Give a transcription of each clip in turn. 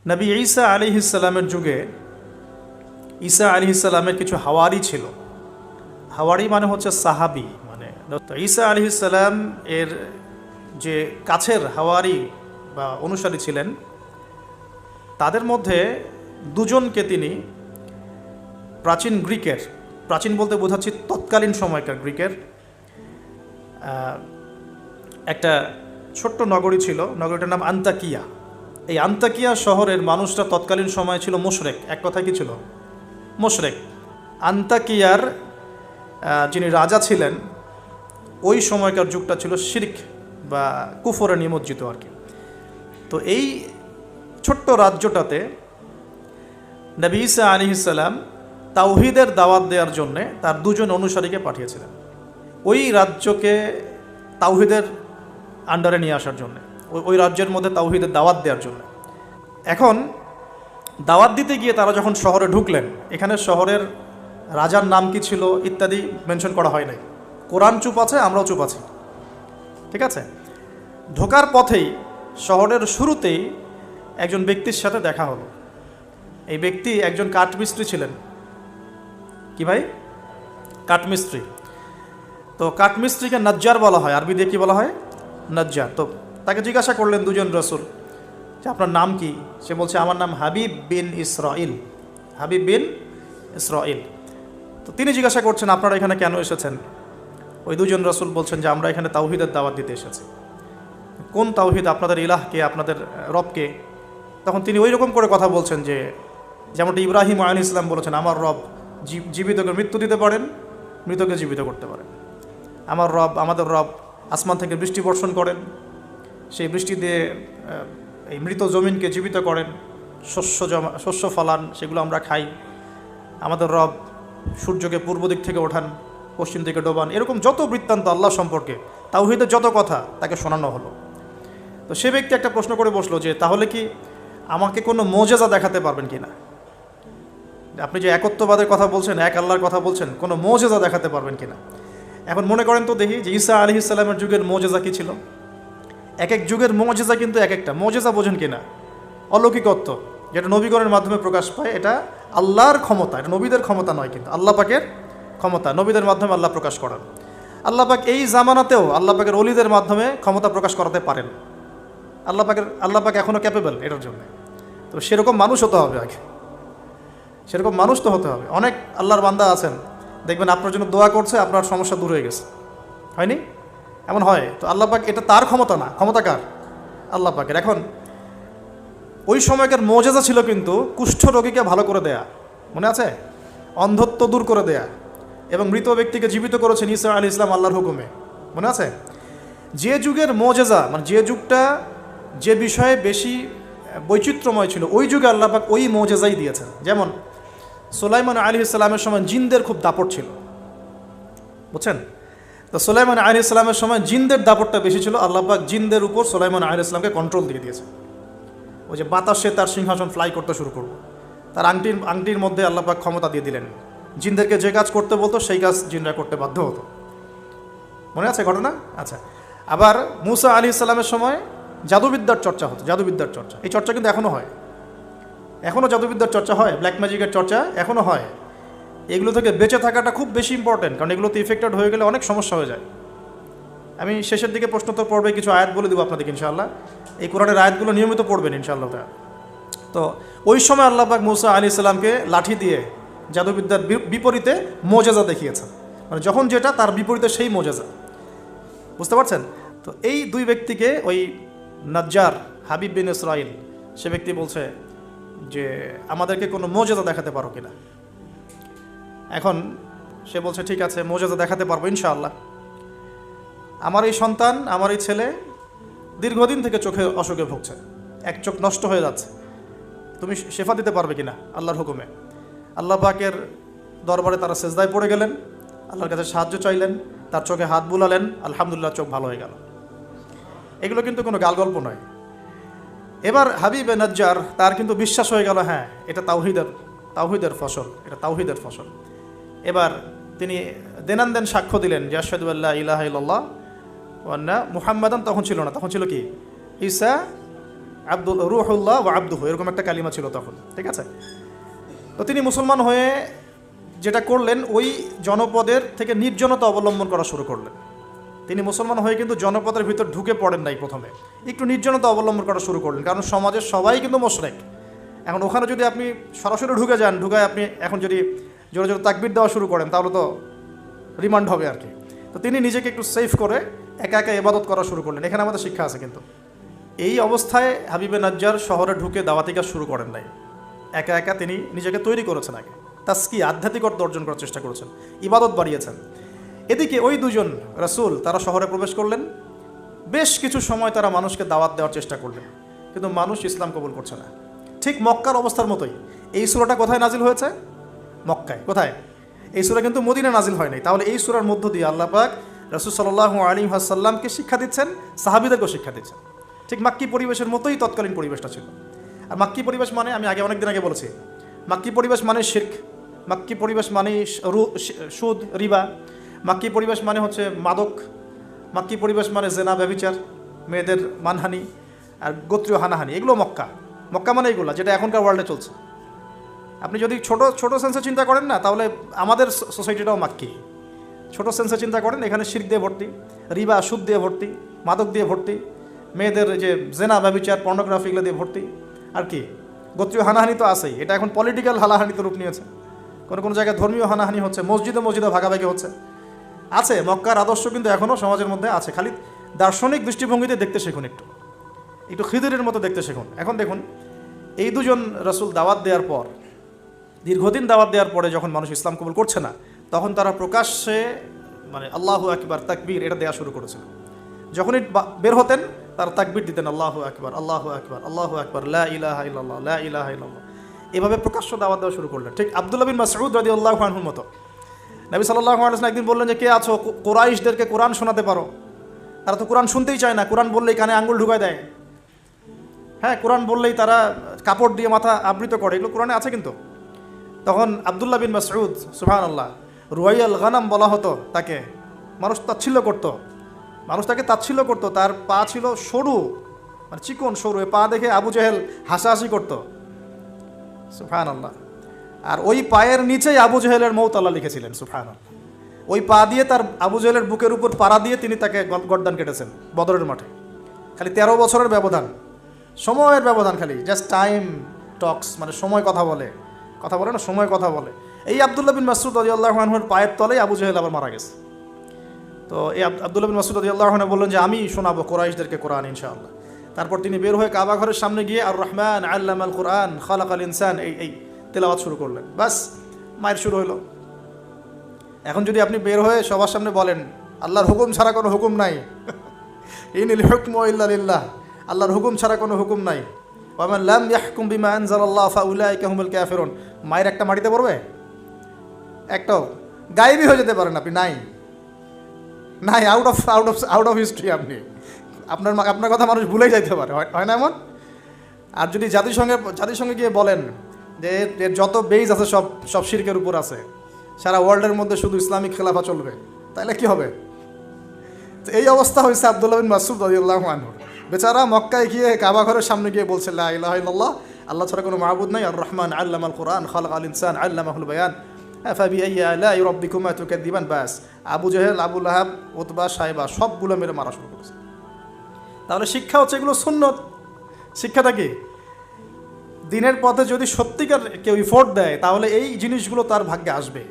নবী ঈসা আলাইহিস সালামের যুগে ঈসা আলাইহিস সালামের কিছু হাওয়ারি ছিল। হাওয়ারি মানে হচ্ছে সাহাবী, মানে ঈসা আলাইহিস সালাম এর যে কাছের হাওয়ারি বা অনুসারী ছিলেন, তাদের মধ্যে দুজনকে তিনি প্রাচীন গ্রিকের, প্রাচীন বলতে বোঝাচ্ছি তৎকালীন সময়কার গ্রিকের একটা ছোট্ট নগরী ছিল, নগরীটার নাম আন্তাকিয়া। এই আন্তাকিয়া শহরের মানুষরা তৎকালীন সময় ছিল মুশরেক। এক কথায় কি ছিল? মুশরেক। আন্তাকিয়ার যিনি রাজা ছিলেন, ওই সময়কার যুগটা ছিল শিরক বা কুফরে নিমজ্জিত আর কি। তো এই ছোট্ট রাজ্যটাতে নবী ঈসা আলাইহিস সালাম তাওহীদের দাওয়াত দেওয়ার জন্যে তার দুজন অনুসারীকে পাঠিয়েছিলেন, ওই রাজ্যকে তাওহীদের আন্ডারে নিয়ে আসার জন্য, ওই রাজ্যের মধ্যে তাওহীদের দাওয়াত দেওয়ার জন্য। এখন দাওয়াত দিতে গিয়ে তারা যখন শহরে ঢুকলেন, এখানে শহরের রাজার নাম কি ছিল ইত্যাদি মেনশন করা হয় নাই। কোরআন চুপ আছে, আমরাও চুপ আছি, ঠিক আছে। ঢোকার পথেই শহরের শুরুতেই একজন ব্যক্তির সাথে দেখা হলো। এই ব্যক্তি একজন কাঠমিস্ত্রি ছিলেন। কি ভাই? কাঠমিস্ত্রি। তো কাঠমিস্ত্রিকে নজ্জার বলা হয়, আরবি দিয়ে কি বলা হয়? নজ্জার। তো তাকে জিজ্ঞাসা করলেন দুজন রসুল যে আপনার নাম কি? সে বলছে আমার নাম হাবিব বিন ইসরাইল। হাবিব বিন ইসরাইল। তো তিনি জিজ্ঞাসা করছেন আপনারা এখানে কেন এসেছেন? ওই দুজন রসুল বলছেন যে আমরা এখানে তাওহীদের দাওয়াত দিতে এসেছি। কোন তাওহীদ? আপনাদের ইলাহকে, আপনাদের রবকে। তখন তিনি ওই রকম করে কথা বলছেন যে যেমনটা ইব্রাহিম আলাইহিস সালাম বলেছেন, আমার রব জীবিতকে মৃত্যু দিতে পারেন, মৃতকে জীবিত করতে পারেন। আমার রব, আমাদের রব আসমান থেকে বৃষ্টি বর্ষণ করেন, সেই বৃষ্টি দিয়ে এই মৃত জমিনকে জীবিত করেন, শস্য ফলান, সেগুলো আমরা খাই। আমাদের রব সূর্যকে পূর্ব দিক থেকে ওঠান, পশ্চিম দিকে ডোবান। এরকম যত বৃত্তান্ত আল্লাহ সম্পর্কে, তাওহীদের যত কথা তাকে শোনানো হলো। তো সে ব্যক্তি একটা প্রশ্ন করে বসলো যে তাহলে কি আমাকে কোনো মোজেজা দেখাতে পারবেন কি না? আপনি যে একত্ববাদের কথা বলছেন, এক আল্লাহর কথা বলছেন, কোনো মোজেজা দেখাতে পারবেন কিনা? এখন মনে করেন তো দেখি যে ঈসা আলাইহিস সালামের যুগের মোজেজা কী ছিল। এক এক যুগের মোজেজা কিন্তু এক একটা। মোজেজা বোঝেন কিনা? অলৌকিকত্ব, যেটা নবীগণের মাধ্যমে প্রকাশ পায়। এটা আল্লাহর ক্ষমতা, এটা নবীদের ক্ষমতা নয়, কিন্তু আল্লাহ পাকের ক্ষমতা। নবীদের মাধ্যমে আল্লাহ প্রকাশ করান। আল্লাহ পাক এই জামানাতেও আল্লাহ পাকের অলিদের মাধ্যমে ক্ষমতা প্রকাশ করাতে পারেন। আল্লাহ পাক এখনও ক্যাপেবল এটার জন্য। তো সেরকম মানুষ হতে হবে আগে, সেরকম মানুষ তো হতে হবে। অনেক আল্লাহর বান্দা আছেন, দেখবেন আপনার জন্য দোয়া করছে, আপনার সমস্যা দূর হয়ে গেছে, হয়নি? এমন হয়। তো আল্লাহ পাক, এটা তার ক্ষমতা না, ক্ষমতা কার? আল্লাহ পাকের। এখন ওই সময়কার মোজেজা ছিল কিন্তু কুষ্ঠ রোগীকে ভালো করে দেয়া, মনে আছে? অন্ধত্ব দূর করে দেয়া, এবং মৃত ব্যক্তিকে জীবিত করেছেন ঈসা আলাইহিস সালাম আল্লাহর হুকুমে, মনে আছে? যে যুগের মোজেজা, মানে যে যুগটা, যে বিষয়ে বেশি বৈচিত্র্যময় ছিল, ওই যুগে আল্লাহ পাক ওই মোজেজাই দিয়েছেন। যেমন সুলাইমান আলাইহিস সালামের সময় জিনদের খুব দাপট ছিল, বুঝছেন? তো সুলাইমান আলাইহিস সালামের সময় জিনদের দাপটটা বেশি ছিল। আল্লাহ পাক জিনদের উপর সুলাইমান আলাইহিস সালামকে কন্ট্রোল দিয়ে দিয়েছে। ওই যে বাতাসে তার সিংহাসন ফ্লাই করতে শুরু করব, তার আংটির মধ্যে আল্লাহ পাক ক্ষমতা দিয়ে দিলেন। জিনদেরকে যে কাজ করতে বলতো সেই কাজ জিনরা করতে বাধ্য হতো, মনে আছে ঘটনা? আচ্ছা। আবার মুসা আলাইহিস সালামের সময় জাদুবিদ্যার চর্চা হতো, জাদুবিদ্যার চর্চা। এই চর্চা কিন্তু এখনও হয়, এখনও জাদুবিদ্যার চর্চা হয়, ব্ল্যাক ম্যাজিকের চর্চা এখনও হয়। এগুলো থেকে বেঁচে থাকাটা খুব বেশি ইম্পর্টেন্ট, কারণ এগুলোতে ইফেক্টেড হয়ে গেলে অনেক সমস্যা হয়ে যায়। আমি শেষের দিকে প্রশ্নোত্তর পর্বে কিছু আয়াত বলে দেবো আপনাদেরকে ইনশাআল্লাহ। এই কোরআনের আয়াতগুলো নিয়মিত পড়বেন ইনশাআল্লাহ। তো ওই সময় আল্লাহ পাক মুসা আলাইহিস সালামকে লাঠি দিয়ে জাদুবিদ্যার বিপরীতে মোজেজা দেখিয়েছেন, মানে যখন যেটা তার বিপরীতে সেই মোজেজা, বুঝতে পারছেন? তো এই দুই ব্যক্তিকে ওই নজ্জার হাবিব বিন ইসরাইল, সে ব্যক্তি বলছে যে আমাদেরকে কোনো মোজেজা দেখাতে পারো কিনা। এখন সে বলছে ঠিক আছে, মোজেজা দেখাতে পারবো ইনশাআল্লাহ। আমার এই সন্তান, আমার এই ছেলে দীর্ঘদিন থেকে চোখে অসুখে ভুগছে, এক চোখ নষ্ট হয়ে যাচ্ছে, তুমি শেফা দিতে পারবে কিনা আল্লাহর হুকুমে। আল্লাহ পাকের দরবারে তারা সেজদায় পড়ে গেলেন, আল্লাহর কাছে সাহায্য চাইলেন, তার চোখে হাত বুলালেন, আলহামদুলিল্লাহ চোখ ভালো হয়ে গেল। এগুলো কিন্তু কোনো গাল গল্প নয়। এবার হাবিবে নজ্জার, তার কিন্তু বিশ্বাস হয়ে গেল, হ্যাঁ এটা তাওহীদের ফসল, এটা তাওহীদের ফসল। এবার তিনি দেনান সাক্ষ্য দিলেন যে আশহাদু আল্লা ইলাহা ইল্লাল্লাহ ওয়া আন্না মুহাম্মাদান। তখন ছিল না, তখন ছিল কি? ঈসা রুহুল্লাহ ওয়া আবদুহু, এরকম একটা কালিমা ছিল তখন, ঠিক আছে। তো তিনি মুসলমান হয়ে যেটা করলেন, ওই জনপদের থেকে নির্জনতা অবলম্বন করা শুরু করলেন। তিনি মুসলমান হয়ে কিন্তু জনপদের ভিতর ঢুকে পড়েন নাই, প্রথমে একটু নির্জনতা অবলম্বন করা শুরু করলেন, কারণ সমাজের সবাই কিন্তু মুশরিক। এখন ওখানে যদি আপনি সরাসরি ঢুকে যান, ঢুকায় আপনি এখন যদি জোরে জোরে তাকবীর দেওয়া শুরু করেন, তাহলে তো রিমান্ড হবে আর কি। তো তিনি নিজেকে একটু সেফ করে একা একা ইবাদত করা শুরু করলেন। এখানে আমাদের শিক্ষা আছে কিন্তু। এই অবস্থায় হাবিবে নাজ্জার শহরে ঢুকে দাওয়াতি কাজ শুরু করেন নাই, একা একা তিনি নিজেকে তৈরি করেছেন, আগে তাসকি আধ্যাত্মিকতা অর্জন করার চেষ্টা করেছেন, ইবাদত বাড়িয়েছেন। এদিকে ওই দুজন রাসূল তারা শহরে প্রবেশ করলেন। বেশ কিছু সময় তারা মানুষকে দাওয়াত দেওয়ার চেষ্টা করলেন, কিন্তু মানুষ ইসলাম কবুল করছে না। ঠিক মক্কার অবস্থার মতোই। এই সূরাটা কোথায় নাজিল হয়েছে? মক্কায়। কোথায়? এই সূরা কিন্তু মদিনা নাজিল হয় নাই। তাহলে এই সূরার মধ্য দিয়ে আল্লাহ পাক রাসূল সাল্লাল্লাহু আলাইহি ওয়াসাল্লামকে শিক্ষা দিচ্ছেন, সাহাবীদেরকেও শিক্ষা দিচ্ছেন। ঠিক মাক্কি পরিবেশের মতোই তৎকালীন পরিবেশটা ছিল। আর মাক্কি পরিবেশ মানে, আমি অনেকদিন আগে বলেছি, মাক্কি পরিবেশ মানে শিরক, মাক্কি পরিবেশ মানে সুদ, রিবা, মাক্কি পরিবেশ মানে হচ্ছে মাদক, মাক্কি পরিবেশ মানে জেনা, ব্যভিচার, মেয়েদের মানহানি আর গোত্রীয় হানাহানি, এগুলো মক্কা। মক্কা মানে এইগুলো যেটা এখনকার ওয়ার্ল্ডে চলছে। আপনি যদি ছোট ছোট সেন্সে চিন্তা করেন না, তাহলে আমাদের সোসাইটিটাও মাক্কি। ছোট সেন্সে চিন্তা করেন, এখানে শিরক দিয়ে ভর্তি, রিবা সুদ দিয়ে ভর্তি, মাদক দিয়ে ভর্তি, মেয়েদের যে জেনা, ব্যভিচার, পর্নোগ্রাফি, এগুলো দিয়ে ভর্তি। আর কি গোত্রীয় হানাহানি তো আছেই, এটা এখন পলিটিক্যাল হানাহানিতে রূপ নিয়েছে। কোনো কোনো জায়গায় ধর্মীয় হানাহানি হচ্ছে, মসজিদে মসজিদে ভাগাভাগি হচ্ছে। আছে মক্কার আদর্শ কিন্তু এখনও সমাজের মধ্যে আছে, খালি দার্শনিক দৃষ্টিভঙ্গিতে দেখতে শিখুন, একটু একটু খিদিরের মতো দেখতে শিখুন। এখন দেখুন, এই দুজন রাসূল দাওয়াত দেওয়ার পর, দীর্ঘদিন দাওয়াত দেওয়ার পরে যখন মানুষ ইসলাম কবুল করছে না, তখন তারা প্রকাশ্যে মানে আল্লাহু আকবার, তাকবীর এটা দেওয়া শুরু করেছিল। যখনই বের হতেন তারা তাকবীর দিতেন, আল্লাহু আকবার, আল্লাহু আকবার, আল্লাহু আকবার, লা ইলাহা ইল্লাল্লাহ, লা ইলাহা ইল্লাল্লাহ, এভাবে প্রকাশ্য দাওয়াত দেওয়া শুরু করলেন। ঠিক আব্দুল্লাহ বিন মাসউদ রাদিয়াল্লাহু আনহুর মতো। নবী সাল্লাল্লাহু আলাইহি ওয়াসাল্লাম একদিন বললেন যে, কে আছো কুরাইশদেরকে কোরআন শোনাতে পারো? তারা তো কোরআন শুনতেই চায় না, কোরআন বললেই কানে আঙ্গুল ঢুকায় দেয়। হ্যাঁ, কোরআন বললেই তারা কাপড় দিয়ে মাথা আবৃত করে, এগুলো কোরআনে আছে কিন্তু। তখন আব্দুল্লাহ বিন মাসউদ, সুবহানাল্লাহ, রুয়াইয়াল গানাম বলা হতো তাকে, মানুষ তাচ্ছিল্য করতো, মানুষ তাকে তাচ্ছিল্য করতো। তার পা ছিল সরু, মানে চিকন সরু, পা দেখে আবু জেহেল হাসাহাসি করতো, সুবহানাল্লাহ। আর ওই পায়ের নিচেই আবু জেহেলের মৌত আল্লাহ লিখেছিলেন, সুবহানাল্লাহ। ওই পা দিয়ে তার আবু জেহেলের বুকের উপর পাড়া দিয়ে তিনি তাকে গর্দান কেটেছেন বদরের মাঠে। খালি 13 বছরের ব্যবধান, সময়ের ব্যবধান, খালি জাস্ট টাইম টক্স, মানে সময় কথা বলে না, সময় কথা বলে। এই আব্দুল্লাহ বিন মাসউদ রাদিয়াল্লাহু আনহুর পায়ের তলেই আবু জেহেল আবার মারা গেছে। তো এই আব্দুল্লাহ বিন মাসউদ রাদিয়াল্লাহু আনহু বললেন যে, আমি শোনাবো কুরাইশদেরকে কোরআন ইনশাআল্লাহ। তারপর তিনি বের হয়ে কাবা ঘরের সামনে গিয়ে আর রহমান আল্লামাল কোরআন খালাকাল ইনসান এই তেলাওয়াত শুরু করলেন। বাস, মায়ের শুরু হলো। এখন যদি আপনি বের হয়ে সবার সামনে বলেন, আল্লাহর হুকুম ছাড়া কোনো হুকুম নাই, ইনিল হুকমু ইল্লা লিল্লাহ, আল্লাহর হুকুম ছাড়া কোনো হুকুম নাই, ওয়া মান লাম ইয়াহকুম বিমা আনজালাল্লাহু ফাউলাইকা হুমুল কাফিরুন, মায়ের একটা মাটিতে পড়বে? একটাও গায়েবই হয়ে যেতে পারেন আপনি, নাই আউট অফ হিস্ট্রি। আপনি আপনার কথা মানুষ ভুলেই যাইতে পারে, হয় না এমন? আর যদি জাতিসংঘে গিয়ে বলেন যে এর যত বেজ আছে সব শিরকের উপর আছে, সারা ওয়ার্ল্ডের মধ্যে শুধু ইসলামিক খেলাফা চলবে, তাহলে কি হবে? তো এই অবস্থা হয়েছে আব্দুল্লাহ বিন মাসউদ রাদিয়াল্লাহু আনহু। বেচারা মক্কায় গিয়ে কাবা ঘরের সামনে গিয়ে বলছে, লা ইলাহা ইল্লাল্লাহ, আল্লাহ ছাড়া কোনো মাবুদ নাই, আর রহমান আল্লামাল কোরআন খালাকাল ইনসান আল্লামাহুল বায়ান ফাবিআইয়ি আলাই রাব্বিকুমা তুকাযযিবান। বাস, আবু জেহেল, আবু লাহাব, উতবা, সাইবা সবগুলো মেরে মারা শুরু করেছে। তাহলে শিক্ষা হচ্ছে এগুলো সুন্নত। শিক্ষাটা কি? দিনের পথে যদি সত্যিকার কেউ ইফোর্ট দেয়, তাহলে এই জিনিসগুলো তার ভাগ্যে আসবে।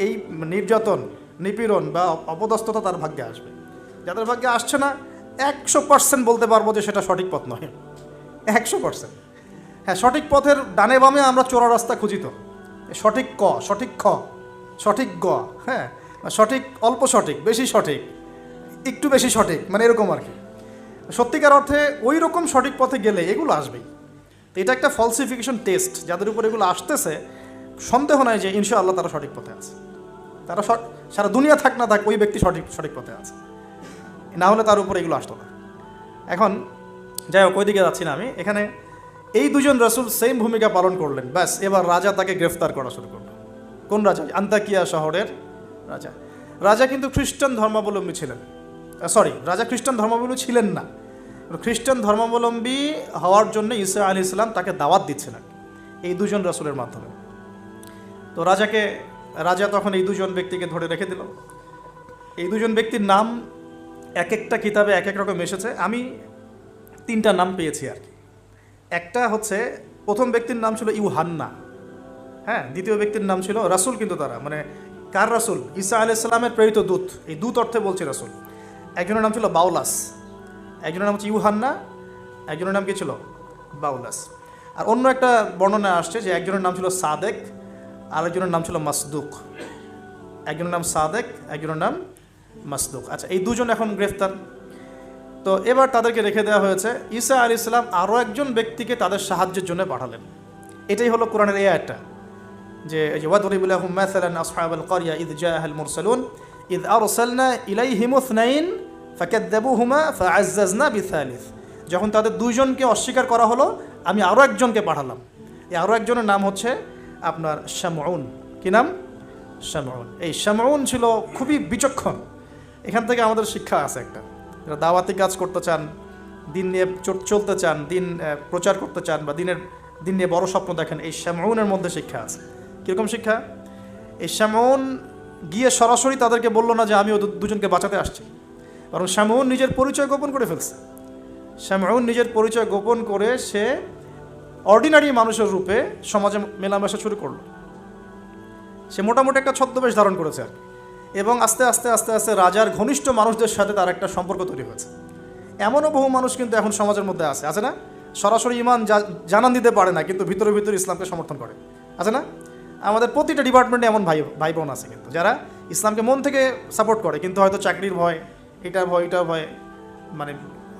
এই নির্যাতন, নিপীড়ন বা অপদস্থতা তার ভাগ্যে আসবে। যাদের ভাগ্যে আসছে না, 100% বলতে পারবো যে সেটা সঠিক পথ নয়, 100%। হ্যাঁ, সঠিক পথের ডানে বামে আমরা চোরা রাস্তা খুঁজি তো, সঠিক ক, সঠিক খ, সঠিক গ, হ্যাঁ, সঠিক অল্প সঠিক, বেশি সঠিক, একটু বেশি সঠিক, মানে এরকম আর কি। সত্যিকার অর্থে ওই রকম সঠিক পথে গেলে এগুলো আসবেই। তো এটা একটা ফলসিফিকেশন টেস্ট, যাদের উপর এগুলো আসতেছে সন্দেহ নাই যে ইনশাআল্লাহ তারা সঠিক পথে আছে। তারা সারা দুনিয়া থাক না থাক, ওই ব্যক্তি সঠিক পথে আছে, না হলে তার উপরে এগুলো আসতো না। এখন যাই হোক, ওইদিকে যাচ্ছি না আমি। এখানে এই দুজন রাসূল সেম ভূমিকা পালন করলেন। ব্যাস, এবার রাজা তাকে গ্রেফতার করা শুরু করল। কোন রাজা? আন্তাকিয়া শহরের রাজা কিন্তু খ্রিস্টান ধর্মাবলম্বী ছিলেন। রাজা খ্রিস্টান ধর্মাবলম্বী ছিলেন না, খ্রিস্টান ধর্মাবলম্বী হওয়ার জন্য ঈসা আলাইহিস সালাম তাকে দাওয়াত দিচ্ছেন এই দুজন রাসূলের মাধ্যমে। তো রাজা তখন এই দুজন ব্যক্তিকে ধরে রেখে দিল। এই দুজন ব্যক্তির নাম এক একটা কিতাবে এক এক রকম এসেছে। আমি 3টা নাম পেয়েছি আর কি। একটা হচ্ছে, প্রথম ব্যক্তির নাম ছিল ইউহান্না, হ্যাঁ। দ্বিতীয় ব্যক্তির নাম ছিল রাসূল, কিন্তু তারা মানে কার রাসূল? ঈসা আলাইহিস সালামের প্রেরিত দূত। এই দূত অর্থে বলছে রাসূল। একজনের নাম ছিল বাউলাস, একজনের নাম হচ্ছে ইউহান্না, একজনের নাম কি ছিল? বাউলাস। আর অন্য একটা বর্ণনা আসছে যে একজনের নাম ছিল সাদেক, আর একজনের নাম ছিল মাসদুক। একজনের নাম সাদেক, একজনের নাম মাসদুক। আচ্ছা, এই দুজন এখন গ্রেফতার। তো এবার তাদেরকে রেখে দেওয়া হয়েছে। ঈসা আলাইহিস সালাম আরও একজন ব্যক্তিকে তাদের সাহায্যের জন্য পাঠালেন। এটাই হলো কোরআনের এই আয়াতটা, যে ওয়াদরিব লাহুম মাসালান আসহাবাল ক্বরিয়া ইয জাআহাল মুরসালুন ইয আরসালনা ইলাইহিম ইসনাইন ফাকাযযাবুহুমা ফাআজ্জাজনা বিসালিস। যখন তাদের দুইজনকে অস্বীকার করা হলো, আমি আরও একজনকে পাঠালাম। এই আরও একজনের নাম হচ্ছে আপনার শামউন। কি নাম? শামউন। এই শামউন ছিল খুবই বিচক্ষণ। এখান থেকে আমাদের শিক্ষা আছে একটা, যারা দাওয়াতি কাজ করতে চান, দিন নিয়ে চলতে চান, দিন প্রচার করতে চান, বা দিন নিয়ে বড় স্বপ্ন দেখেন, এই শামউনের মধ্যে শিক্ষা আছে। কীরকম শিক্ষা? এই শামউন গিয়ে সরাসরি তাদেরকে বলল না যে আমি ও দুজনকে বাঁচাতে আসছি, বরং শামউন নিজের পরিচয় গোপন করে ফেলছে। শামউন নিজের পরিচয় গোপন করে সে অর্ডিনারি মানুষের রূপে সমাজে মেলামেশা শুরু করলো। সে মোটামুটি একটা ছদ্মবেশ ধারণ করেছে আর কি। এবং আস্তে আস্তে আস্তে আস্তে রাজার ঘনিষ্ঠ মানুষদের সাথে তার একটা সম্পর্ক তৈরি হয়েছে। এমনও বহু মানুষ কিন্তু এখন সমাজের মধ্যে আছে না? সরাসরি ইমান জানান দিতে পারে না, কিন্তু ভিতরে ভিতরে ইসলামকে সমর্থন করে, আছে না? আমাদের প্রতিটা ডিপার্টমেন্টে এমন ভাই বোন আছে কিন্তু, যারা ইসলামকে মন থেকে সাপোর্ট করে, কিন্তু হয়তো চাকরির ভয়, এটার ভয় মানে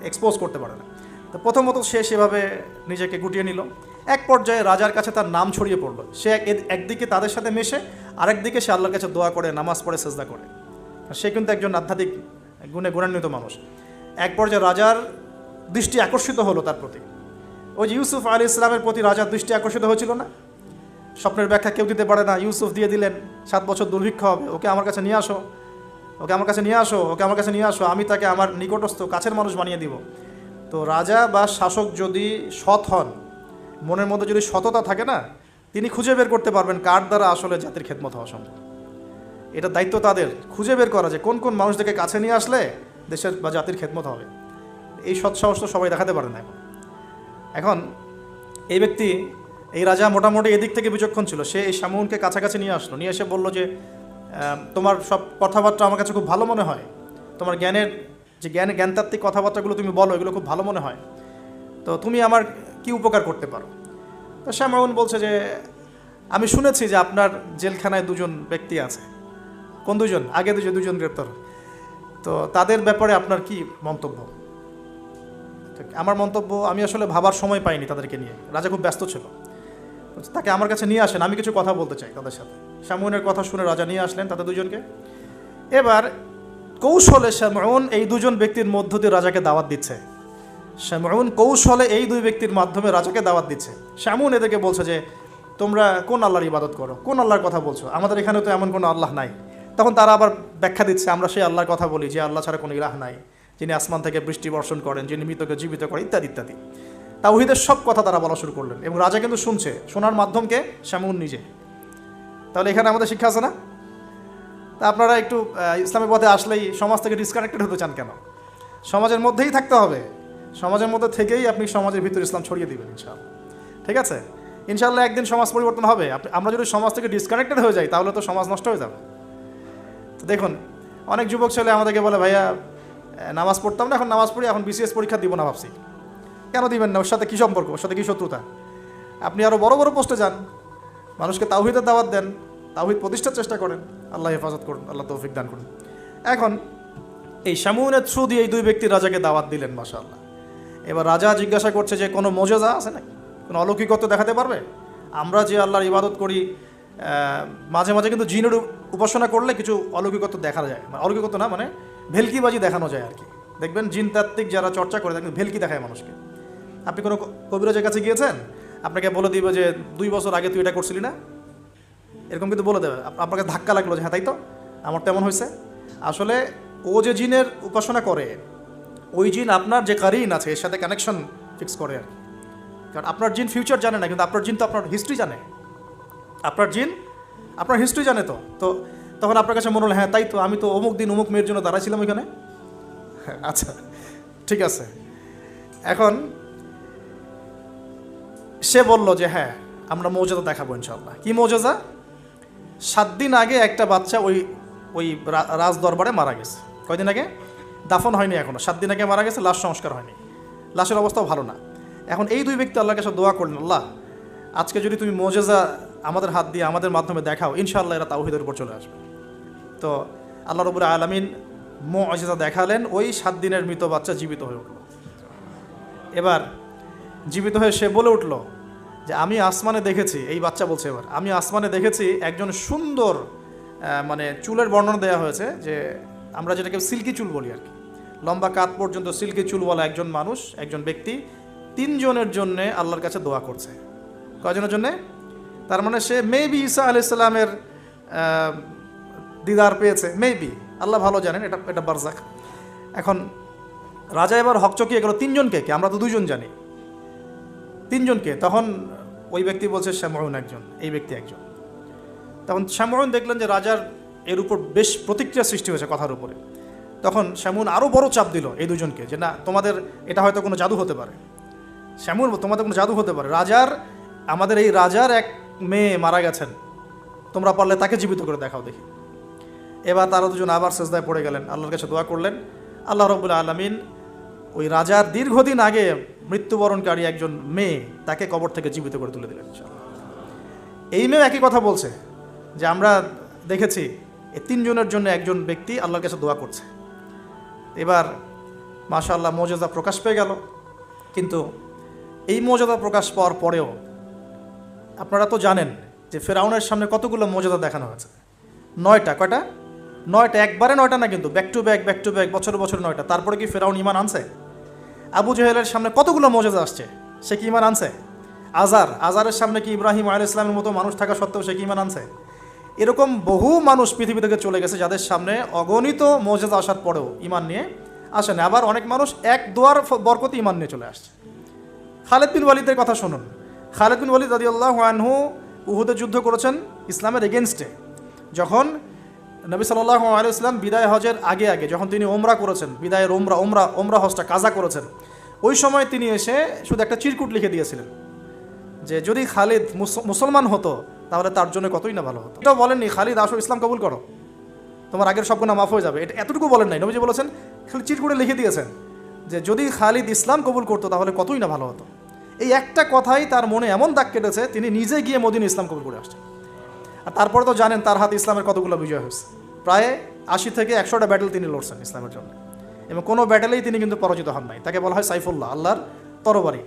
এক্সপোজ করতে পারে না। তো প্রথমত সে সেভাবে নিজেকে গুটিয়ে নিল। এক পর্যায়ে রাজার কাছে তার নাম ছড়িয়ে পড়লো। সে একদিকে তাদের সাথে মেশে, আরেকদিকে সে আল্লাহর কাছে দোয়া করে, নামাজ পড়ে, সেজদা করে। সে কিন্তু একজন আধ্যাত্মিক গুণে গুণান্বিত মানুষ। এক পর্যায়ে রাজার দৃষ্টি আকর্ষিত হলো তার প্রতি। ওই যে ইউসুফ আলাইহিস সালামের প্রতি রাজার দৃষ্টি আকর্ষিত হয়েছিল না? স্বপ্নের ব্যাখ্যা কেউ দিতে পারে না, ইউসুফ দিয়ে দিলেন। 7 বছর দুর্ভিক্ষ হবে, ওকে আমার কাছে নিয়ে আসো, ওকে আমার কাছে নিয়ে আসো, ওকে আমার কাছে নিয়ে আসো, আমি তাকে আমার নিকটস্থ কাছের মানুষ বানিয়ে দিব। তো রাজা বা শাসক যদি সৎ হন, মনের মধ্যে যদি সততা থাকে না, তিনি খুঁজে বের করতে পারবেন কার দ্বারা আসলে জাতির খেদমত হওয়া সম্ভব। এটা দায়িত্ব তাদের খুঁজে বের করা, যে কোন কোন মানুষদেরকে কাছে নিয়ে আসলে দেশের বা জাতির খেদমত হবে। এই সৎ সাহস তো সবাই দেখাতে পারে না। এখন এই ব্যক্তি, এই রাজা মোটামুটি এদিক থেকে বিচক্ষণ ছিল। সে এই শামউনকে কাছাকাছি নিয়ে আসলো, নিয়ে এসে বললো যে তোমার সব কথাবার্তা আমার কাছে খুব ভালো মনে হয়, তোমার জ্ঞানতাত্ত্বিক কথাবার্তাগুলো তুমি বলো, এগুলো খুব ভালো মনে হয়, তো তুমি আমার কি উপকার করতে পারো? তো শামউন বলছে যে আমি শুনেছি যে আপনার জেলখানায় 2জন ব্যক্তি আছে। কোন 2জন? আগে দুজন গ্রেপ্তার। তো তাদের ব্যাপারে আপনার কি মন্তব্য? আমার মন্তব্য, আমি আসলে ভাবার সময় পাইনি তাদেরকে নিয়ে, রাজা খুব ব্যস্ত ছিল। তাকে আমার কাছে নিয়ে আসেন, আমি কিছু কথা বলতে চাই তাদের সাথে। শামউনের কথা শুনে রাজা নিয়ে আসলেন তাদের 2জনকে। এবার কৌশলে শামউন এই 2জন ব্যক্তির মধ্য দিয়ে রাজাকে দাওয়াত দিচ্ছে। শামউন কৌশলে এই 2 ব্যক্তির মাধ্যমে রাজাকে দাওয়াত দিচ্ছে। শামউন এদেরকে বলছে যে তোমরা কোন আল্লাহর ইবাদত করো, কোন আল্লাহর কথা বলছো? আমাদের এখানে তো এমন কোনো আল্লাহ নাই। তখন তারা আবার ব্যাখ্যা দিচ্ছে, আমরা সেই আল্লাহর কথা বলি যে আল্লাহ ছাড়া কোনো ইলাহ নাই, যিনি আসমান থেকে বৃষ্টি বর্ষণ করেন, যিনি মৃতকে জীবিত করেন, ইত্যাদি ইত্যাদি। তাওহীদের সব কথা তারা বলা শুরু করলেন, এবং রাজা কিন্তু শুনছে। শোনার মাধ্যমকে শামউন নিজে। তাহলে এখানে আমাদের শিক্ষা আছে না? তা আপনারা একটু ইসলামের পথে আসলেই সমাজ থেকে ডিসকানেক্টেড হতে চান কেন? সমাজের মধ্যেই থাকতে হবে। সমাজের মধ্যে থেকেই আপনি সমাজের ভিতরে ইসলাম ছড়িয়ে দিবেন ইনশাআল্লাহ। ঠিক আছে? ইনশাআল্লাহ একদিন সমাজ পরিবর্তন হবে। আমরা যদি সমাজ থেকে ডিসকানেক্টেড হয়ে যাই, তাহলে তো সমাজ নষ্ট হয়ে যাবে। তো দেখুন, অনেক যুবক ছেলে আমাদেরকে বলে, ভাইয়া নামাজ পড়তাম না, এখন নামাজ পড়ি, এখন বিসিএস পরীক্ষা দিব না ভাবছি। কেন দিবেন না? ওর সাথে কী সম্পর্ক? ওর সাথে কী শত্রুতা? আপনি আরও বড় বড় পোস্টে যান, মানুষকে তাওহীদের দাওয়াত দেন, তাওহীদ প্রতিষ্ঠার চেষ্টা করেন। আল্লাহ হেফাজত করুন, আল্লাহ তৌফিক দান করুন। এখন এই শামউনের থ্রু দিয়ে এই 2 ব্যক্তি রাজাকে দাওয়াত দিলেন, মাশাআল্লাহ। এবার রাজা জিজ্ঞাসা করছে যে কোনো মোজেজা আছে নাকি, কোনো অলৌকিকত্ব দেখাতে পারবে? আমরা যে আল্লাহর ইবাদত করি, মাঝে মাঝে কিন্তু জিনের উপাসনা করলে কিছু অলৌকিকত্ব দেখা যায়। অলৌকিকত্ব না, মানে ভেলকিবাজি দেখানো যায় আর কি। দেখবেন জিনতাত্ত্বিক যারা চর্চা করে, দেখবেন ভেলকি দেখায় মানুষকে। আপনি কোনো কবিরাজের কাছে গিয়েছেন, আপনাকে বলে দিবে যে 2 বছর আগে তুই এটা করছিলি না, এরকম কিন্তু বলে দেবে। আপনাকে ধাক্কা লাগলো যে হ্যাঁ তাই তো, আমার তেমন হয়েছে। আসলে ও যে জিনের উপাসনা করে, ওই জিন আপনার যে কারিন আছে এর সাথে কানেকশন ফিক্স করে আর কি। কারণ আপনার জিন ফিউচার জানে না, কিন্তু আপনার জিন তো আপনার হিস্ট্রি জানে। আপনার জিন আপনার হিস্ট্রি জানে। তো তো তখন আপনার কাছে মনে হলো হ্যাঁ তাই তো, আমি তো অমুক দিন অমুক মেয়ের জন্য দাঁড়াইছিলাম ওইখানে। আচ্ছা ঠিক আছে। এখন সে বলল যে হ্যাঁ আমরা মৌজাদা দেখাবো ইনশাআল্লাহ। কি মৌজাদা? 7 দিন আগে একটা বাচ্চা ওই ওই রাজ দরবারে মারা গেছে। কয়দিন আগে? দাফন হয়নি এখনো, 7 দিন আগে মারা গেছে, লাশ সংস্কার হয়নি, লাশের অবস্থাও ভালো না। এখন এই দুই ব্যক্তি আল্লাহর কাছে দোয়া করলেন, আল্লাহ আজকে যদি তুমি মৌজাদা আমাদের হাত দিয়ে আমাদের মাধ্যমে দেখাও, ইনশাআল্লাহ এরা তাওহীদের উপর চলে আসবে। তো আল্লাহ রাব্বুল আলামিন মুআজিজা দেখালেন, ওই 7 দিনের মৃত বাচ্চা জীবিত হয়ে উঠল। এবার জীবিত হয়ে সে বলে উঠল যে আমি আসমানে দেখেছি, এই বাচ্চা বলছে এবার, আমি আসমানে দেখেছি একজন সুন্দর মানে চুলের বর্ণনা দেওয়া হয়েছে যে আমরা যেটাকে সিল্কি চুল বলি আর কি, লম্বা কাত পর্যন্ত সিল্কি চুলওয়ালা একজন মানুষ, একজন ব্যক্তি 3 জনের জন্যে আল্লাহর কাছে দোয়া করছে। কয়জনের জন্যে? তার মানে সে মেবি ঈসা আলাইহিস সালামের দিদার পেয়েছে, মেবি, আল্লাহ ভালো জানেন, এটা বারজাক। এখন রাজা এবার হকচকিয়ে গেল, 3 জনকে কে? আমরা তো 2 জন জানি, 3 জনকে? তখন ওই ব্যক্তি বলছে শামউন একজন, এই ব্যক্তি একজন। তখন শামউন দেখলেন যে রাজার এর উপর বেশ প্রতিক্রিয়া সৃষ্টি হয়েছে কথার উপরে। তখন শামউন আরও বড় চাপ দিল এই 2 জনকে যে না, তোমাদের এটা হয়তো কোনো জাদু হতে পারে। শামউন, তোমাদের কোনো জাদু হতে পারে, আমাদের এই রাজার এক মেয়ে মারা গেছেন, তোমরা পারলে তাকে জীবিত করে দেখাও দেখি। এবার তারা 2জন আবার সেজদায় পড়ে গেলেন, আল্লাহর কাছে দোয়া করলেন। আল্লাহ রাব্বুল আলামিন ওই রাজার দীর্ঘদিন আগে মৃত্যুবরণকারী একজন মেয়ে, তাকে কবর থেকে জীবিত করে তুলে দিলেন। এই মেয়ে একই কথা বলছে যে আমরা দেখেছি এই 3 জনের জন্য একজন ব্যক্তি আল্লাহর কাছে দোয়া করছে। এবার মাশাআল্লাহ মুআজিজা প্রকাশ পেয়ে গেল। কিন্তু এই মুআজিজা প্রকাশ পাওয়ার পরেও আপনারা তো জানেন যে ফেরাউনের সামনে কতগুলো মুআজিজা দেখানো হয়েছে, 9টা। কয়টা? 9টা, একবারে 9টা না কিন্তু, ব্যাক টু ব্যাক বছর বছর 9টা। তারপরে কি ফেরাউন ঈমান আনছে? আবু জেহেলের সামনে কতগুলো মুআজিজা আসছে, সে কি ঈমান আনছে? আজারের সামনে কি ইব্রাহিম আলাইহিস সালামের মতো মানুষ থাকা সত্ত্বেও সে কি ঈমান আনছে? এরকম বহু মানুষ পৃথিবী থেকে চলে গেছে যাদের সামনে অগণিত মুআজিজা আসার পরেও ঈমান নিয়ে আসে না। আবার অনেক মানুষ এক দোয়ার বরকতে ঈমান নিয়ে চলে আসছে। খালিদ বিন ওয়ালিদের কথা শুনুন। খালিদ বিন ওয়ালিদ রাদিয়াল্লাহু আনহু উহুদে যুদ্ধ করেছেন ইসলামের এগেনস্টে। যখন নবী সাল্লাল্লাহু আলাইহি ওয়াসাল্লাম বিদায় হজের আগে যখন তিনি ওমরা করেছেন, বিদায়ের ওমরা হজটা কাজা করেছেন, ওই সময় তিনি এসে শুধু একটা চিরকুট লিখে দিয়েছিলেন যে যদি খালিদ মুসলমান হতো তাহলে তার জন্য কতই না ভালো হতো। এটাও বলেননি খালিদ আসো ইসলাম কবুল করো, তোমার আগের সব গুনাহ মাফ হয়ে যাবে, এতটুকু বলেন নাই। নবীজি বলেছেন, খালি চিরকুটে লিখে দিয়েছেন যে যদি খালিদ ইসলাম কবুল করতো তাহলে কতই না ভালো হতো। এই একটা কথাই তার মনে এমন দাগ কেটেছে, তিনি নিজে গিয়ে মদিনা ইসলাম কবুল করে আসছেন। আর তারপরে তো জানেন তার হাতে ইসলামের কতগুলো বিজয় হয়েছে, প্রায় 80 থেকে 100টা ব্যাটেল তিনি লড়ছেন ইসলামের জন্য, এবং কোনো ব্যাটেলেই তিনি কিন্তু পরাজিত হন নাই। তাকে বলা হয় সাইফুল্লাহ, আল্লাহর তরবারি।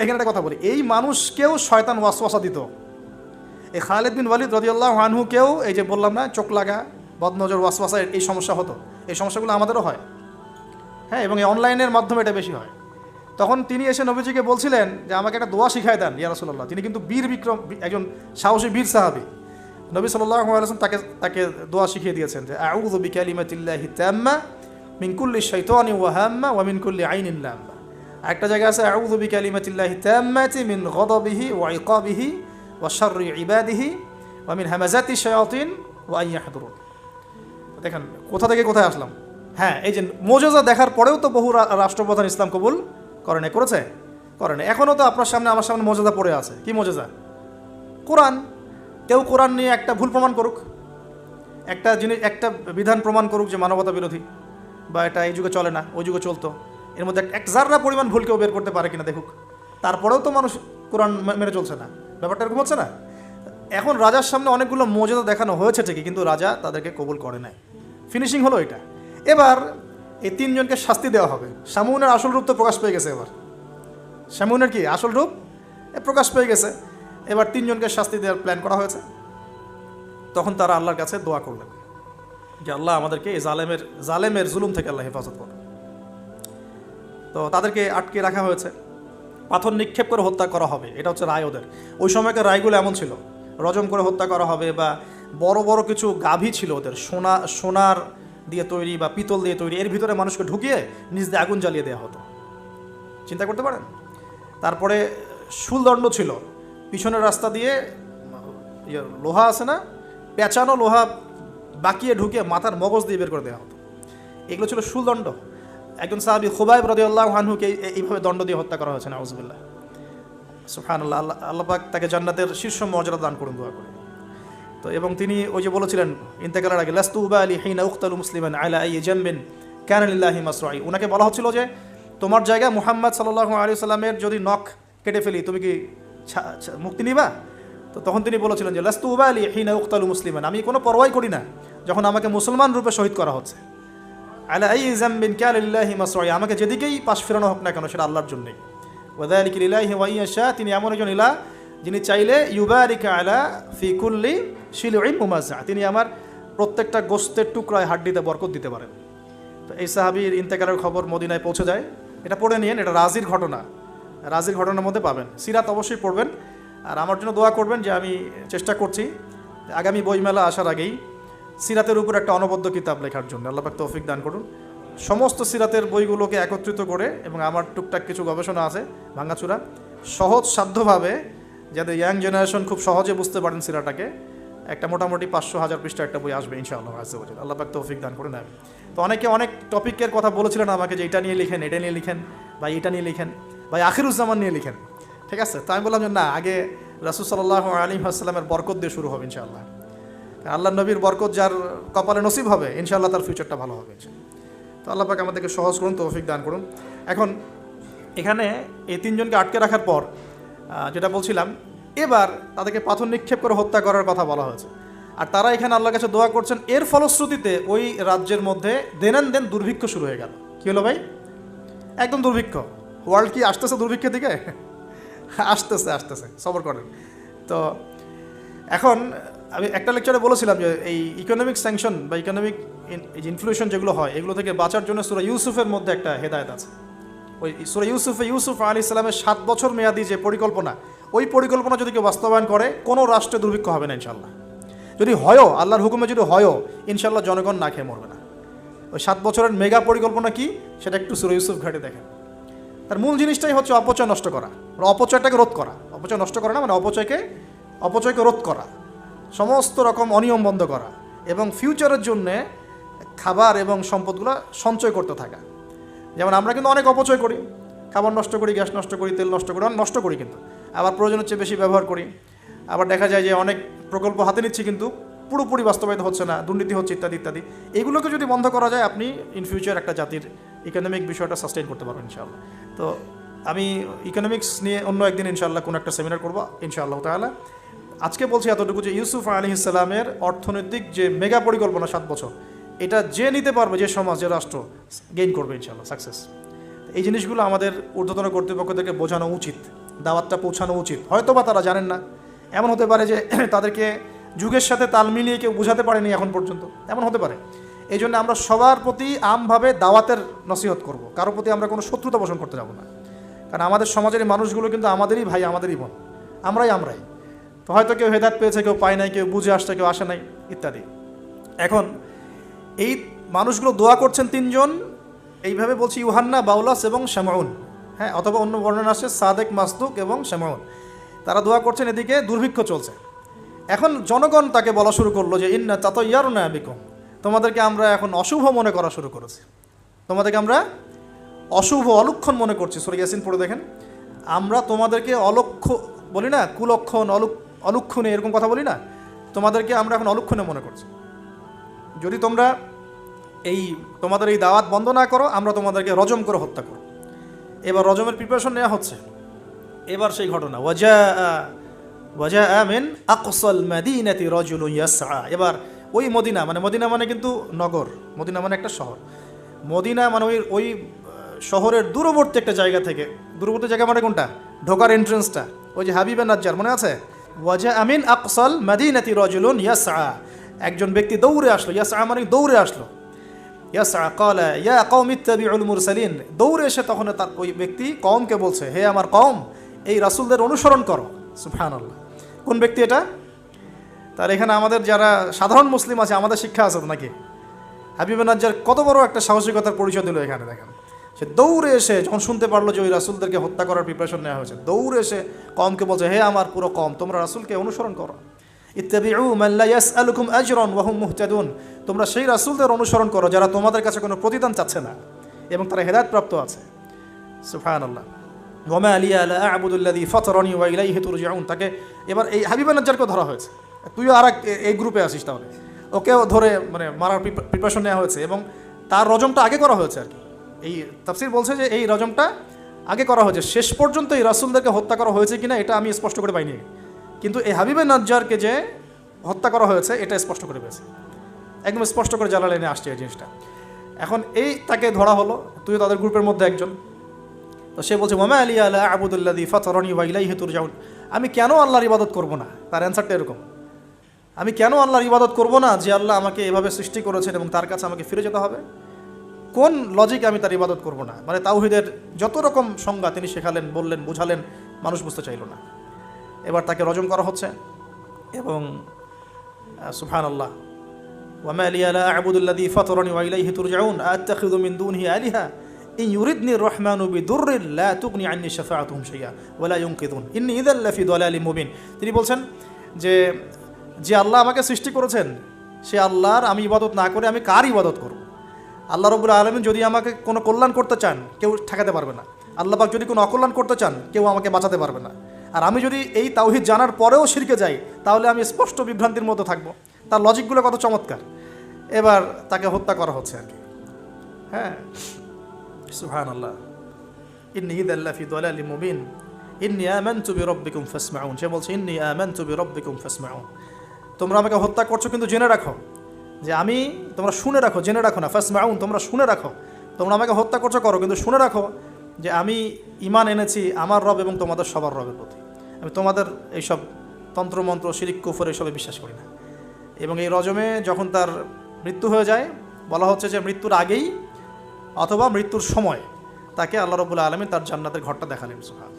এখানে একটা কথা বলি, এই মানুষকেও শয়তান ওয়াসওয়াসা দিত। এই খালিদ বিন ওয়ালিদ রাদিয়াল্লাহু আনহুকেও এই যে বললাম না, চোখ লাগা, বদনজর, ওয়াসওয়াসা, এই সমস্যা হতো। এই সমস্যাগুলো আমাদেরও হয়, হ্যাঁ, এবং এই অনলাইনের মাধ্যমে এটা বেশি হয়। তখন তিনি এসে নবীজিকে বলছিলেন যে আমাকে একটা দোয়া শিখায় দেন ইয়া রাসূলুল্লাহ। তিনি কিন্তু বীর বিক্রম, একজন সাহসী বীর সাহাবী। নবী সাল্লাল্লাহু আলাইহি ওয়াসাল্লাম তাকে দোয়া শিখিয়ে দিয়েছেন যে আউযু বিকালিমাতিল্লাহি তাম্মা মিন কুল্লি শাইতানি ওয়া হাম্মা ওয়া মিন কুল্লি আইনিন লাম্মা। একটা জায়গা আছে আউযু বিকালিমাতিল্লাহি তাম্মাতি মিন গদাবিহি ওয়া ইকাবিহি ওয়া শাররি ইবাদিহি ওয়া মিন হামাজাতি শায়াতিন ওয়া আন ইয়াহদুরুন। দেখেন কোথা থেকে কোথায় আসলাম। হ্যাঁ, এই যে মুআজিজা দেখার পরেও তো বহু রাষ্ট্রপ্রধান ইসলাম কবুল করে না, করেছে? করে না। এখনও তো আপনার সামনে আমার সামনে মুআজিজা পড়ে আছে। কি মুআজিজা? কোরআন। কেউ কোরআন নিয়ে একটা ভুল প্রমাণ করুক, একটা বিধান প্রমাণ করুক যে মানবতা বিরোধী, বা এটা এই যুগে চলে না, ওই যুগে চলতো, এর মধ্যে এক জাররা পরিমাণ ভুল কেউ বের করতে পারে কিনা দেখুক। তারপরেও তো মানুষ কোরআন মেনে চলছে না। ব্যাপারটা এরকম হচ্ছে না? এখন রাজার সামনে অনেকগুলো মুআজিজা দেখানো হয়েছে ঠিকই, কিন্তু রাজা তাদেরকে কবুল করে নাই। ফিনিশিং হলো এটা। এবার এই 3 জনকে শাস্তি দেওয়া হবে। শামউনের আসল রূপ তো প্রকাশ পেয়ে গেছে। এবার শামউনের কি আসল রূপ প্রকাশ পেয়ে গেছে। এবার 3 জনকে শাস্তি দেওয়ার প্ল্যান করা হয়েছে। তখন তারা আল্লাহর কাছে দোয়া করলেন যে আল্লাহ আমাদেরকে এই জালেমের জুলুম থেকে আল্লাহ হেফাজত করুন। তো তাদেরকে আটকে রাখা হয়েছে, পাথর নিক্ষেপ করে হত্যা করা হবে, এটা হচ্ছে রায় ওদের। ওই সময়কার রায়গুলো এমন ছিল, রজম করে হত্যা করা হবে, বা বড় বড় কিছু গাভী ছিল ওদের, সোনার দিয়ে তৈরি বা পিতল দিয়ে তৈরি, এর ভিতরে মানুষকে ঢুকিয়ে নিজ দিয়ে আগুন জ্বালিয়ে দেওয়া হতো। চিন্তা করতে পারেন। তারপরে শুলদণ্ড ছিল, পিছনের রাস্তা দিয়ে লোহা আছে না, পেঁচানো লোহা বাকিয়ে ঢুকিয়ে মাথার মগজ দিয়ে বের করে দেওয়া হতো। এগুলো ছিল শুলদণ্ড। একজন সাহাবী খুবাইব রাদিয়াল্লাহু আনহুকে এইভাবে দণ্ড দিয়ে হত্যা করা হয়েছে, নাউযুবিল্লাহ। সুবহানাল্লাহ। আল্লাহ পাক তাকে জান্নাতের শীর্ষ মর্যাদা দান করুন, দোয়া করে। তো এবং তিনি ওই যে বলেছিলেন ইন্তেকালের আগে, লাস্তু উবালি হিনা উকতালু মুসলিমান আলা আই জামবিন কানা লিল্লাহি মাসরাই। উনাকে বলা হচ্ছিল যে তোমার জায়গায় মুহাম্মদ সাল্লাল্লাহু আলাইহি সাল্লামের যদি নখ কেটে ফেলি তুমি কি মুক্তি নিবা? তো তখন তিনি বলেছিলেন যে লাস্তু উবালি হিনা উকতালু মুসলিমান, আমি কোনো পরোয়াই করি না যখন আমাকে মুসলমান রূপে শহীদ করা হচ্ছে। আলা আই জামবিন কানা লিল্লাহি মাসরাই, আমাকে যেদিকেই পাশ ফেরানো হোক না কেন সেটা আল্লাহর জন্যই। ওয়াযালিকা লিল্লাহি ওয়া ইয়াশা, তিনি এমন একজন ইলাহ যিনি চাইলে ইউবারিকা আলা ফি কুল্লি শিলউইন মুমাজ্জা, তিনি আমার প্রত্যেকটা গোস্তের টুকরায় হাড্ডিতে বরকত দিতে পারেন। তো এই সাহাবীর ইন্তেকালের খবর মদিনায় পৌঁছে যায়। এটা পড়ে নিয়েন, এটা রাজির ঘটনা, রাজির ঘটনার মধ্যে পাবেন। সিরাত অবশ্যই পড়বেন, আর আমার জন্য দোয়া করবেন যে আমি চেষ্টা করছি আগামী বইমেলা আসার আগেই সিরাতের উপর একটা অনবদ্য কিতাব লেখার জন্য। আল্লাহ পাক তৌফিক দান করুন। সমস্ত সিরাতের বইগুলোকে একত্রিত করে, এবং আমার টুকটাক কিছু গবেষণা আছে ভাঙাচুরা, সহজ সাধ্যভাবে যাতে ইয়াং জেনারেশন খুব সহজে বুঝতে পারেন সিরাটাকে, একটা মোটামুটি 500-1000 পৃষ্ঠা একটা বই আসবে ইনশাআল্লাহ আজ্জা ওয়া জাল্লা। আল্লাহ পাক তৌফিক দান করে নেন। তো অনেকে অনেক টপিকের কথা বলেছিলেন আমাকে যে এটা নিয়ে লিখেন, এটা নিয়ে লিখেন, বা এটা নিয়ে লিখেন, বা আখিরুজ্জামান নিয়ে লিখেন, ঠিক আছে? তো আমি বললাম যে না, আগে রাসূল সাল্লাল্লাহু আলাইহি ওয়াসাল্লামের বরকত দিয়ে শুরু হবে ইনশাআল্লাহ। আল্লাহ নবীর বরকত যার কপালে নসিব হবে ইনশাআল্লাহ তার ফিউচারটা ভালো হবে। তো আল্লাহ পাক আমাদেরকে সহজ করুন, তৌফিক দান করুন। এখন এখানে এই তিনজনকে আটকে রাখার পর যেটা বলছিলাম, এবার তাদেরকে পাথর নিক্ষেপ করে হত্যা করার কথা বলা হয়েছে। আর তারা এখানে আল্লাহর কাছে দোয়া করছেন। এর ফলশ্রুতিতে ওই রাজ্যের মধ্যে দেন দুর্ভিক্ষ শুরু হয়ে গেল। কী হলো ভাই? একদম দুর্ভিক্ষ। ওয়ার্ল্ড কি আসতেছে দুর্ভিক্ষের দিকে? আসতেছে, সবর করেন। তো এখন আমি একটা লেকচারে বলেছিলাম যে এই ইকোনমিক স্যাংশন বা ইকোনমিক ইনফ্লুয়েশন যেগুলো হয়, এগুলো থেকে বাঁচার জন্য সূরা ইউসুফের মধ্যে একটা হেদায়েত আছে। ওই সূরা ইউসুফ আলাইহিস সালামের 7 বছর মেয়াদি যে পরিকল্পনা, ওই পরিকল্পনা যদি কেউ বাস্তবায়ন করে কোনো রাষ্ট্রে দুর্ভিক্ষ হবে না ইনশাল্লাহ। যদি হয়ও, আল্লাহর হুকুমে যদি হয়ও, ইনশাল্লাহ জনগণ না খেয়ে মরবে না। ওই 7 বছরের মেগা পরিকল্পনা কি সেটা একটু সূরা ইউসুফ ঘাটে দেখেন। তার মূল জিনিসটাই হচ্ছে অপচয় নষ্ট করা, অপচয়টাকে রোধ করা। অপচয় নষ্ট করা না, মানে অপচয়কে রোধ করা, সমস্ত রকম অনিয়ম বন্ধ করা, এবং ফিউচারের জন্যে খাবার এবং সম্পদগুলো সঞ্চয় করতে থাকা। যেমন আমরা কিন্তু অনেক অপচয় করি, খাবার নষ্ট করি, গ্যাস নষ্ট করি, তেল নষ্ট করি, নষ্ট করি, কিন্তু আবার প্রয়োজনের চেয়ে বেশি ব্যবহার করি। আবার দেখা যায় যে অনেক প্রকল্প হাতে নিচ্ছি কিন্তু পুরোপুরি বাস্তবায়িত হচ্ছে না, দুর্নীতি হচ্ছে, ইত্যাদি ইত্যাদি। এগুলোকে যদি বন্ধ করা যায়, আপনি ইন ফিউচার একটা জাতির ইকোনমিক বিষয়টা সাস্টেইন করতে পারবেন ইনশাআল্লাহ। তো আমি ইকোনমিক্স নিয়ে অন্য একদিন ইনশাআল্লাহ কোনো একটা সেমিনার করবো ইনশাআল্লাহ তাআলা। আজকে বলছি এতটুকু যে ইউসুফ আলাইহিস সালামের অর্থনৈতিক যে মেগা পরিকল্পনা 7 বছর, এটা যে নিতে পারবে, যে সমাজ, যে রাষ্ট্র গেইন করবে ইনশাআল্লাহ, সাকসেস। এই জিনিসগুলো আমাদের ঊর্ধ্বতন কর্তৃপক্ষদেরকে বোঝানো উচিত, দাওয়াতটা পৌঁছানো উচিত। হয়তো বা তারা জানেন না, এমন হতে পারে যে তাদেরকে যুগের সাথে তাল মিলিয়ে কেউ বোঝাতে পারেনি এখন পর্যন্ত, এমন হতে পারে। এই জন্য আমরা সবার প্রতি আমভাবে দাওয়াতের নসিহত করব, কারোর প্রতি আমরা কোনো শত্রুতা পোষণ করতে যাব না। কারণ আমাদের সমাজের এই মানুষগুলো কিন্তু আমাদেরই ভাই, আমাদেরই বোন, আমরাই। তো হয়তো কেউ হেদায়েত পেয়েছে, কেউ পায় নাই, কেউ বুঝে আসছে, কেউ আসে নাই, ইত্যাদি। এখন এই মানুষগুলো দোয়া করছেন তিনজন, এইভাবে বলছি, ইউহান্না, বাউলাস এবং শামউন, হ্যাঁ, অথবা অন্য বর্ণনা আসছে সাদেক, মাসদুক এবং শামউন। তারা দোয়া করছেন, এদিকে দুর্ভিক্ষ চলছে। এখন জনগণ তাকে বলা শুরু করলো যে ইন্না তাতায়্যারনা বিকুম, তোমাদেরকে আমরা এখন অশুভ মনে করা শুরু করেছি, তোমাদেরকে আমরা অশুভ, অলক্ষণ মনে করছি। সূরা ইয়াসিন পড়ে দেখেন, আমরা তোমাদেরকে অলক্ষ্য বলি না, কুলক্ষণ, অলক্ষণে, এরকম কথা বলি না, তোমাদেরকে আমরা এখন অলক্ষণে মনে করছি। যদি তোমরা তোমাদের এই দাওয়াত বন্ধ না করো, আমরা তোমাদেরকে রজম করে হত্যা করো। এবার রজমের প্রিপারেশন নেওয়া হচ্ছে। এবার সেই ঘটনা, ওয়াজা মিন আকসাল মাদিনাতি রাজুলুন ইয়াসআ। এবার ওই মদিনা মানে কিন্তু নগর, মদিনা মানে একটা শহর, মদিনা মানে ওই শহরের দূরবর্তী একটা জায়গা থেকে, দূরবর্তী জায়গা মানে কোনটা? ঢোকার এন্ট্রেন্সটা, ওই যে হাবিবা নাজ্জার, মনে আছে? ওয়াজা মিন আকসাল মাদিনাতি রাজুলুন ইয়াসআ, একজন ব্যক্তি দৌড়ে আসলো, ইয়াসআ মানে দৌড়ে আসলো, ইয়াসআ ক্বালা ইয়া কওমি ইত্তাবিউল মুরসালিন, দৌড়ে এসে তখন তার ওই ব্যক্তি কওমকে বলছে, হে আমার কওম, এই রাসূলদের অনুসরণ করো। সুবহানাল্লাহ। কোন ব্যক্তি এটা? তার এখানে আমাদের যারা সাধারণ মুসলিম আছে, আমাদের শিক্ষা আছে নাকি? হাবিব নাজ্জার কত বড় একটা সাহসিকতার পরিচয় দিল এখানে দেখেন। সে দৌড়ে এসে যখন শুনতে পারলো যে ওই রাসূলদেরকে হত্যা করার প্রিপারেশন নেওয়া হয়েছে, দৌড়ে এসে কওমকে বলছে, হে আমার পুরো কওম, তোমরা রাসূলকে অনুসরণ করো। ইত্তাবিউ মান লা ইয়াসআলুকুম আজরান ওয়া হুম মুহতাদুন, তোমরা সেই রাসূলদের অনুসরণ করো যারা তোমাদের কাছে কোনো প্রতিদান চাচ্ছে না এবং তারা হেদায়েত প্রাপ্ত আছে। সুবহানাল্লাহ। ওয়া মা লিয়া লা আ'বুদুল্লাযী ফাতারানি ওয়া ইলাইহি তুরজাউন। তাকে এবার এই হাবিব নাজ্জারকে ধরা হয়েছে, তুইও আর এই গ্রুপে আসিস, তাহলে ওকেও ধরে মানে মারার প্রিপারেশন নেওয়া হয়েছে এবং তার রজমটা আগে করা হয়েছে আর কি। এই তাফসীর বলছে যে এই রজমটা আগে করা হয়েছে, শেষ পর্যন্ত এই রাসূলদেরকে হত্যা করা হয়েছে কিনা এটা আমি স্পষ্ট করে পাইনি, কিন্তু এই হাবিবে নাজ্জারকে যে হত্যা করা হয়েছে এটা স্পষ্ট করে পেয়েছে, একদম স্পষ্ট করে জালালাইনে আসছে এই জিনিসটা। এখন এই তাকে ধরা হলো, তুই তাদের গ্রুপের মধ্যে একজন। তো সে বলছে, ওয়া মা লিয়া লা আ'বুদুল্লাযী ফাতারানি ওয়া ইলাইহি তুরজাউন, আমি কেন আল্লাহর ইবাদত করব না? তার অ্যান্সারটা এরকম, আমি কেন আল্লাহর ইবাদত করব না যে আল্লাহ আমাকে এভাবে সৃষ্টি করেছেন এবং তার কাছে আমাকে ফিরে যেতে হবে? কোন লজিকে আমি তার ইবাদত করব না? মানে তাওহীদের যত রকম সংজ্ঞা তিনি শেখালেন, বললেন, বুঝালেন, মানুষ বুঝতে চাইল না। এবার তাকে রজম করা হচ্ছে এবং সুবহানাল্লাহ, ওয়া মা লিয়া লা আ'বুদুল্লাযী ফাতারানি ওয়া ইলাইহি তুরজাউন আ'তাখিযু মিন দুনিহি আলিহা ইন ইউরিদনি আর-রাহমানু বিদুররিন লা তুগনি আন্নী শাফাআতুহুম শাইআ ওয়া লা ইউনকিযুন ইন্নী ইযাল লাফি দালালিম মুবিন। তিনি বলছেন যে আল্লাহ আমাকে সৃষ্টি করেছেন সে আল্লাহর আমি ইবাদত না করে আমি কার ইবাদত করব? আল্লাহ রাব্বুল আলামিন যদি আমাকে কোনো কল্যাণ করতে চান কেউ ঠেকাতে পারবে না, আল্লাহ পাক যদি কোনো অকল্যাণ করতে চান কেউ আমাকে বাঁচাতে পারবে না। আর আমি যদি এই তাওহীদ জানার পরেও শিরকে যাই তাহলে আমি স্পষ্ট বিভ্রান্তির মধ্যে থাকবো। তার লজিকগুলো কত চমৎকার। এবার তাকে হত্যা করা হচ্ছে আর কি। হ্যাঁ, সুবহানাল্লাহ। ইন্নী ইযাল লাফি দালালিম মুবিন ইন্নী আমানতু বিরাব্বিকুম ফাসমাউন। সে বলছে, ইন্নী আমানতু বিরাব্বিকুম ফাসমাউন, তোমরা আমাকে হত্যা করছো কিন্তু জেনে রাখো যে আমি, তোমরা শুনে রাখো, জেনে রাখো না, ফাসমাউন তোমরা শুনে রাখো, তোমরা আমাকে হত্যা করছো করো কিন্তু শুনে রাখো যে আমি ঈমান এনেছি আমার রব এবং তোমাদের সবার রবের প্রতি। আমি তোমাদের এইসব তন্ত্রমন্ত্র, শিরিক, কুফর এসবে বিশ্বাস করি না। এবং এই রজমে যখন তার মৃত্যু হয়ে যায় বলা হচ্ছে যে মৃত্যুর আগেই অথবা মৃত্যুর সময় তাকে আল্লাহ রাব্বুল আলামিন তার জান্নাতের ঘরটা দেখালেন। সুবহান।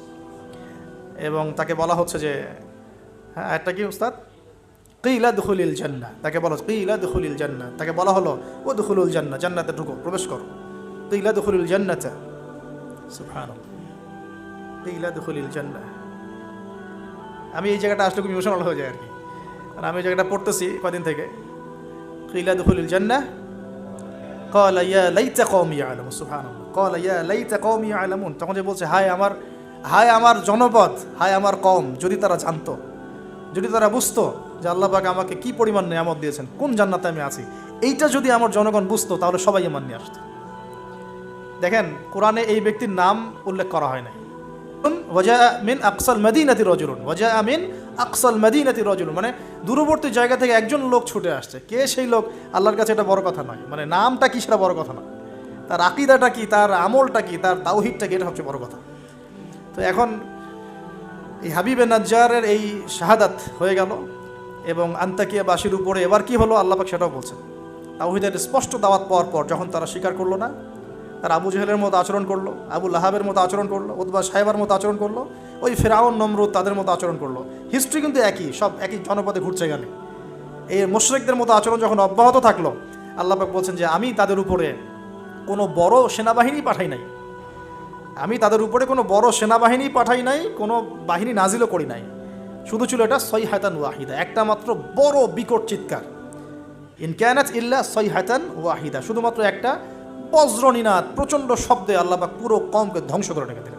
এবং তাকে বলা হচ্ছে যে, হ্যাঁ একটা কি উস্তাদ, কিলা দুখুলিল জান্নাহ, তাকে বলা কিলা দুখুলিল জান্নাহ, তাকে বলা হলো ও দুখুলুল জান্নাহ, জান্নাতে ঢুকো, প্রবেশ করো। কিলা দুখুলিল জান্নাতা, সুবহানাল্লাহ, কিলা দুখুলিল জান্নাহ। আমি এই জায়গাটা আসলে খুব ইমোশনাল হয়ে যায় আর কি, আর আমি এই জায়গাটা পড়তেছি কদিন থেকে। কিলা দুখুলিল জান্নাহ ক্বালা ইয়া লাইতা কওমি ইয়ালামুন, সুবহানাল্লাহ, ক্বালা ইয়া লাইতা কওমি ইয়ালামুন, তখন যে বলছে হায় আমার জনপদ, হায় আমার কওম, যদি তারা জানতো, যদি তারা বুঝতো যে আল্লাহ পাক আমাকে কি পরিমাণ নিয়ামত দিয়েছেন, কোন জান্নাতে আমি আছি, এইটা যদি আমার জনগণ বুঝতো তাহলে সবাই ঈমান নিয়ে আসতো। দেখেন কোরআনে এই ব্যক্তির নাম উল্লেখ করা হয় নাই। ওয়াজা মিন আকসাল মাদিনাতি রাজুলুন, ওয়াজা মিন আকসাল মাদিনাতি রাজুলুন, মানে দূরবর্তী জায়গা থেকে একজন লোক ছুটে আসছে। কে সেই লোক আল্লাহর কাছে এটা বড় কথা নয়, মানে নামটা কি সেটা বড় কথা নয়, তার আকীদাটা কি, তার আমলটা কি, তার তাওহীদটা কি, এটা সবচেয়ে বড় কথা। তো এখন এই হাবিবে নাজ্জারের এই শাহাদাত হয়ে গেল এবং আন্তাকিয়াবাসীর উপরে এবার কি হলো আল্লাহ পাক সেটাও বলছেন। তাওহীদের স্পষ্ট দাওয়াত পাওয়ার পর যখন তারা স্বীকার করলো না, তারা আবু জেহেলের মতো আচরণ করলো, আবু লাহাবের মতো আচরণ করলো, উতবা সাহেবার মতো আচরণ করলো, ওই ফেরাউন নমরুদ তাদের মতো আচরণ করলো। হিস্ট্রি কিন্তু একই, সব একই জনপদে ঘুরছে গেলে। এই মুশরিকদের মতো আচরণ যখন অব্যাহত থাকলো, আল্লাহ পাক বলছেন যে আমি তাদের উপরে কোনো বড় সেনাবাহিনী পাঠাই নাই, আমি তাদের উপরে কোনো বড় সেনাবাহিনী পাঠাই নাই, কোনো বাহিনী নাজিলও করি নাই, শুধু ছিল এটা সাইহাতান ওয়াহিদা, একটা মাত্র বড় বিকট চিৎকার। ইন কানাত ইল্লা সাইহাতান ওয়াহিদা, শুধুমাত্র একটা বজ্রনিনাদ, প্রচণ্ড শব্দে আল্লাহ পাক পুরো কওমকে ধ্বংস করে রেখে দিলেন।